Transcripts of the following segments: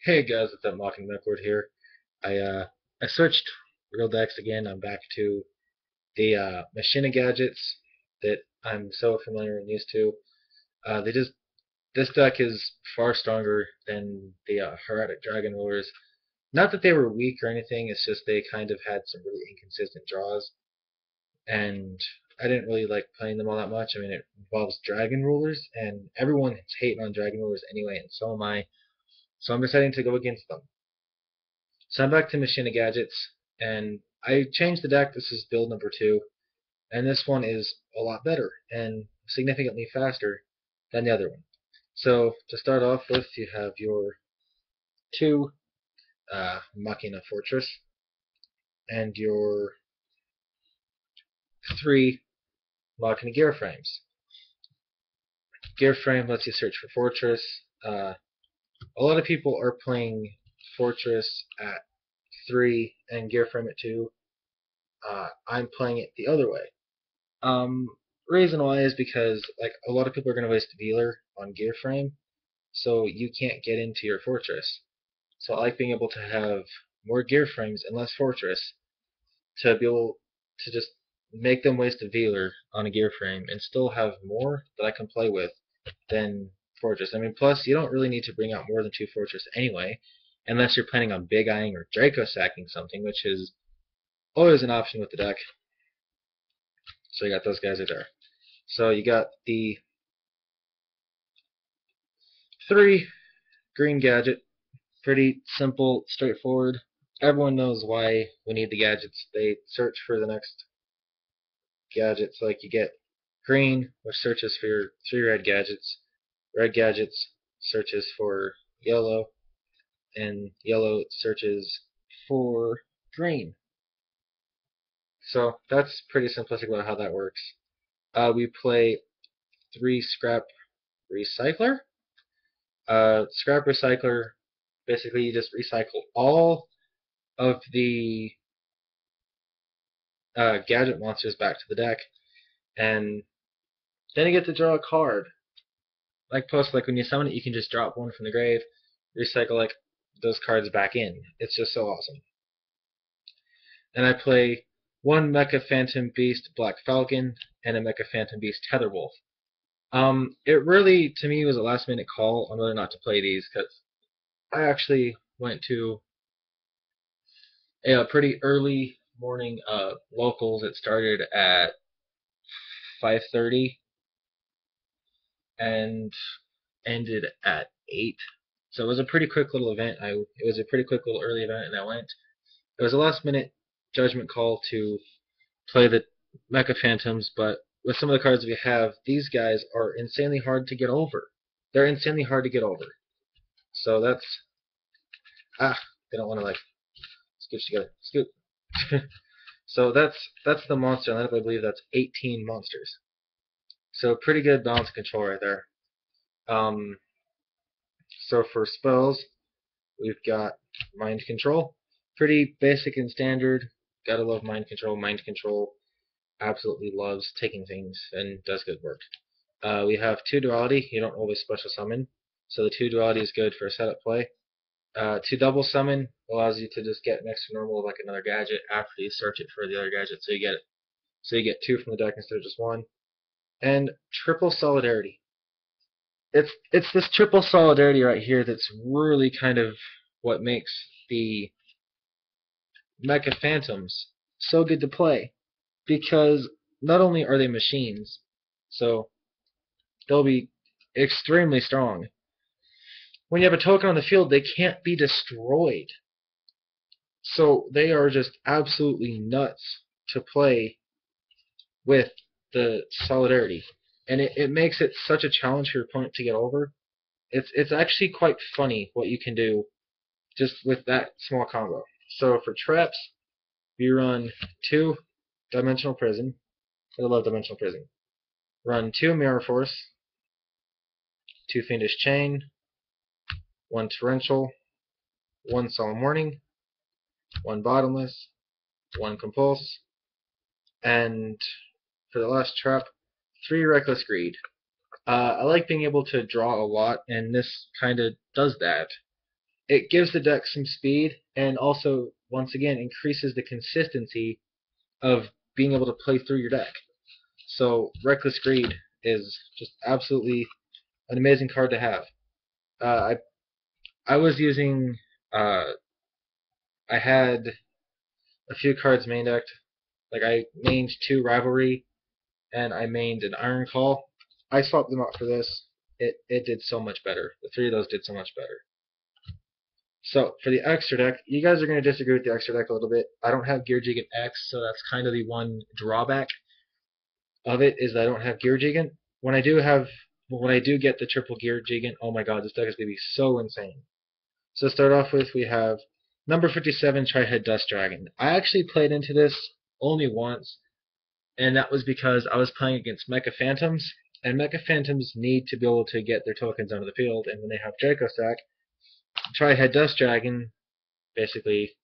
Hey guys, it's that Mocking Meckward here. I searched real decks again. I'm back to the Machina gadgets that I'm so familiar and used to. They just This deck is far stronger than the Heretic Dragon Rulers. Not that they were weak or anything. It's just they kind of had some really inconsistent draws, and I didn't really like playing them all that much. I mean, it involves Dragon Rulers, and everyone's hating on Dragon Rulers anyway, and so am I. So I'm deciding to go against them. So I'm back to Machina Gadgets, and I changed the deck. This is build number 2, and this one is a lot better and significantly faster than the other one. So to start off with, you have your 2 Machina Fortress and your 3 Machina Gear Frames. Gear Frame lets you search for Fortress. A lot of people are playing Fortress at 3 and Gear Frame at 2. I'm playing it the other way. Um, Reason why is because like a lot of people are going to waste a dealer on gear frame, so you can't get into your fortress. So I like being able to have more gear frames and less fortress to be able to just make them waste a dealer on a gear frame and still have more that I can play with than fortress. I mean, plus you don't really need to bring out more than 2 fortress anyway, unless you're planning on big eyeing or Draco sacking something, which is always an option with the deck. So you got those guys right there. So you got the 3 green gadget. Pretty simple, straightforward. Everyone knows why we need the gadgets. They search for the next gadgets. Like you get green, which searches for your 3 red gadgets. Red gadgets searches for yellow, and yellow searches for green. So that's pretty simplistic about how that works. We play 3 scrap recycler. Scrap recycler, basically you just recycle all of the gadget monsters back to the deck, and then you get to draw a card. Like when you summon it, you can just drop one from the grave, recycle like those cards back in. It's just so awesome. And I play 1 Mecha Phantom Beast Black Falcon and a Mecha Phantom Beast Tetherwolf. It really, to me, was a last minute call on whether or not to play these because I actually went to a pretty early morning locals. It started at 5:30 and ended at 8. So it was a pretty quick little event. It was a pretty quick little early event, and I went. It was a last minute judgment call to play the Mecha Phantoms, but with some of the cards we have, these guys are insanely hard to get over. They're insanely hard to get over. So that's they don't want to like scooch together. Scoot. So that's the monster lineup. I believe that's 18 monsters. So pretty good balance control right there. Um, so for spells, we've got Mind Control. Pretty basic and standard. Gotta love Mind Control. Mind Control absolutely loves taking things and does good work. We have 2 Duality. You don't always special summon, so the 2 Duality is good for a setup play. 2 Double Summon allows you to just get next to normal like another gadget after you search it for the other gadget, so you get 2 from the deck instead of just 1. And Triple Solidarity. It's this triple solidarity right here that's really kind of what makes the Mecha Phantoms so good to play, because not only are they machines, so they'll be extremely strong. When you have a token on the field, they can't be destroyed. So they are just absolutely nuts to play with the solidarity. And it makes it such a challenge for your opponent to get over. It's actually quite funny what you can do just with that small combo. So for traps, we run 2 Dimensional Prison. I love Dimensional Prison. Run 2 Mirror Force, 2 Fiendish Chain, 1 Torrential, 1 Solemn Warning, 1 Bottomless, 1 Compulse, and for the last trap, 3 Reckless Greed. I like being able to draw a lot, and this kind of does that. it gives the deck some speed and also, once again, increases the consistency of being able to play through your deck. So Reckless Greed is just absolutely an amazing card to have. I was using I had a few cards main decked. Like I mained 2 Rivalry and I mained an Iron Call. I swapped them out for this. It did so much better. The 3 of those did so much better. So for the extra deck, you guys are going to disagree with the extra deck a little bit. I don't have Gear Gigant X, so that's kind of the one drawback of it is that I don't have Gear Gigant. When I do get the triple Gear Gigant, oh my god, this deck is going to be so insane. So to start off with, we have number 57, Tri-Head Dust Dragon. I actually played into this only once, and that was because I was playing against Mecha Phantoms, and Mecha Phantoms need to be able to get their tokens onto the field, and when they have Draco Sack, Tri-Head Dust Dragon basically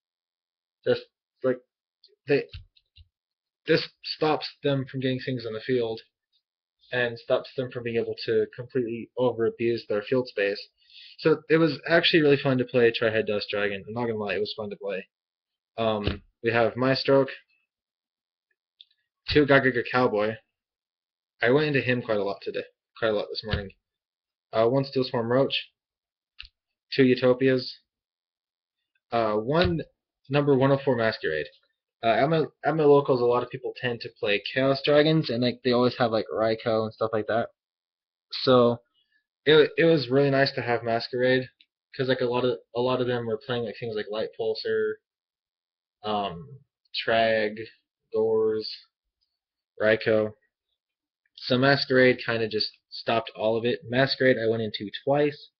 just like they this stops them from getting things on the field and stops them from being able to completely over abuse their field space. So it was actually really fun to play Tri-Head Dust Dragon. I'm not gonna lie, it was fun to play. We have My Stroke, 2 Gagaga Cowboy. I went into him quite a lot this morning. 1 Steel Swarm Roach, 2 Utopias, 1 number 104 Masquerade. At my locals, a lot of people tend to play Chaos Dragons, and like they always have like Raikou and stuff like that. So it was really nice to have Masquerade, because like a lot of them were playing like things like Light Pulsar, Trag, Doors, Raikou. So Masquerade kind of just stopped all of it. Masquerade I went into twice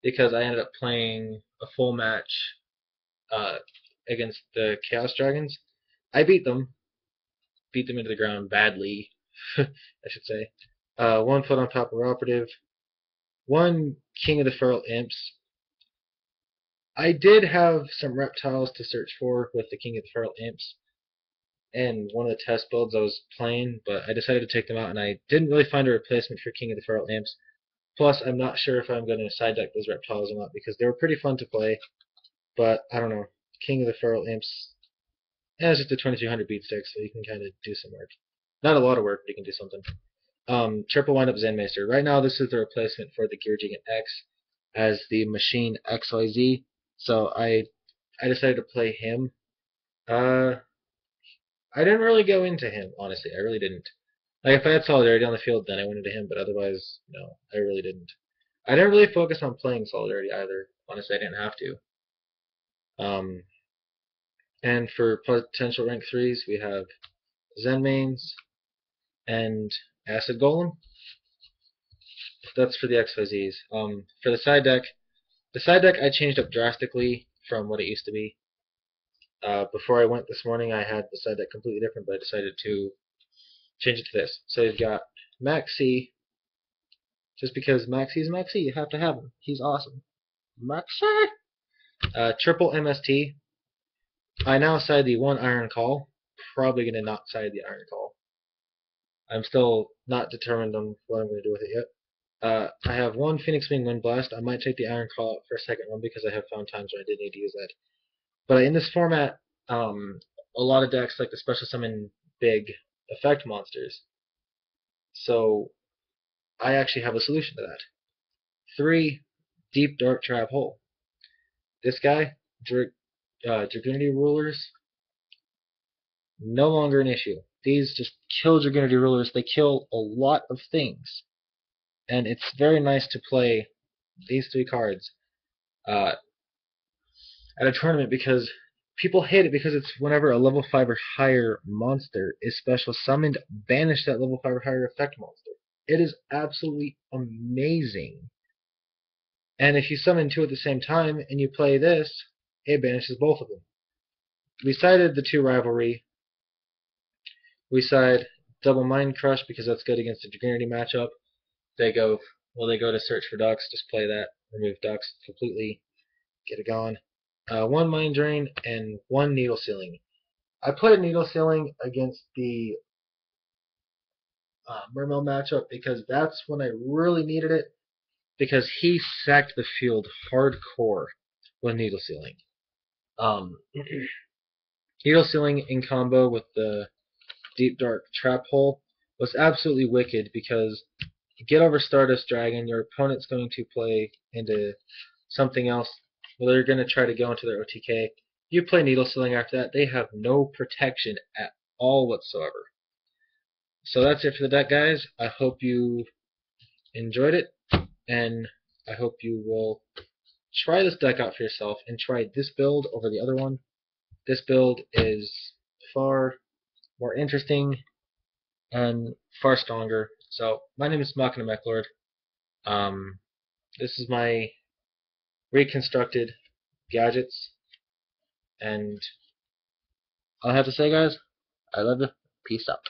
because I ended up playing a full match uh, against the Chaos Dragons. I beat them into the ground badly, I should say. 1 Foot on Top of Operative, 1 King of the Feral Imps. I did have some reptiles to search for with the King of the Feral Imps and one of the test builds I was playing, but I decided to take them out, and I didn't really find a replacement for King of the Feral Imps. Plus, I'm not sure if I'm going to side deck those reptiles or not, because they were pretty fun to play, but I don't know. King of the Feral Imps, it's just a 2300 beat stick, so you can kind of do some work. Not a lot of work, but you can do something. Triple Windup Zenmaster. Right now, this is the replacement for the Gear Gigant X as the Machine XYZ, so I decided to play him. I didn't really go into him, honestly. I really didn't. Like, if I had Solidarity on the field, then I went into him, but otherwise, no, I really didn't. I didn't really focus on playing Solidarity either. Honestly, I didn't have to. Um, and for potential rank 3s, we have Zen Mains and Acid Golem. That's for the XYZs. For the side deck I changed up drastically from what it used to be. Before I went this morning, I had the side deck completely different, but I decided to change it to this. So you've got Maxi. Just because Maxi's Maxi, you have to have him. He's awesome. Maxi! Triple MST. I now side the 1 Iron Call. Probably going to not side the Iron Call. I'm still not determined on what I'm going to do with it yet. I have 1 Phoenix Wing Wind Blast. I might take the Iron Call out for a second one because I have found times when I did need to use that. But in this format, a lot of decks like to special summon big effect monsters. So I actually have a solution to that. 3 Deep Dark Trap Hole. This guy, Dragoonity Rulers, no longer an issue. These just kill Dragoonity Rulers. They kill a lot of things. And it's very nice to play these 3 cards at a tournament because people hate it because it's whenever a level 5 or higher monster is special summoned, banish that level 5 or higher effect monster. It is absolutely amazing. And if you summon 2 at the same time and you play this, it banishes both of them. We sided the 2 Rivalry. We side double Mind Crush because that's good against the Dragoonity matchup. They go to search for ducks, just play that, remove ducks completely, get it gone. 1 Mind Drain and 1 Needle Sealing. I put a Needle Sealing against the Mermail matchup because that's when I really needed it, because he sacked the field hardcore. with needle sealing. Um, needle sealing in combo with the deep dark trap hole was absolutely wicked because you get over Stardust Dragon, your opponent's going to play into something else. Well, they're going to try to go into their OTK. You play needle sealing after that, they have no protection at all whatsoever. So that's it for the deck, guys. I hope you enjoyed it, and I hope you will try this deck out for yourself and try this build over the other one. This build is far more interesting and far stronger. So my name is Machina MechLord. This is my reconstructed gadgets, and all I have to say, guys, I love you. Peace out.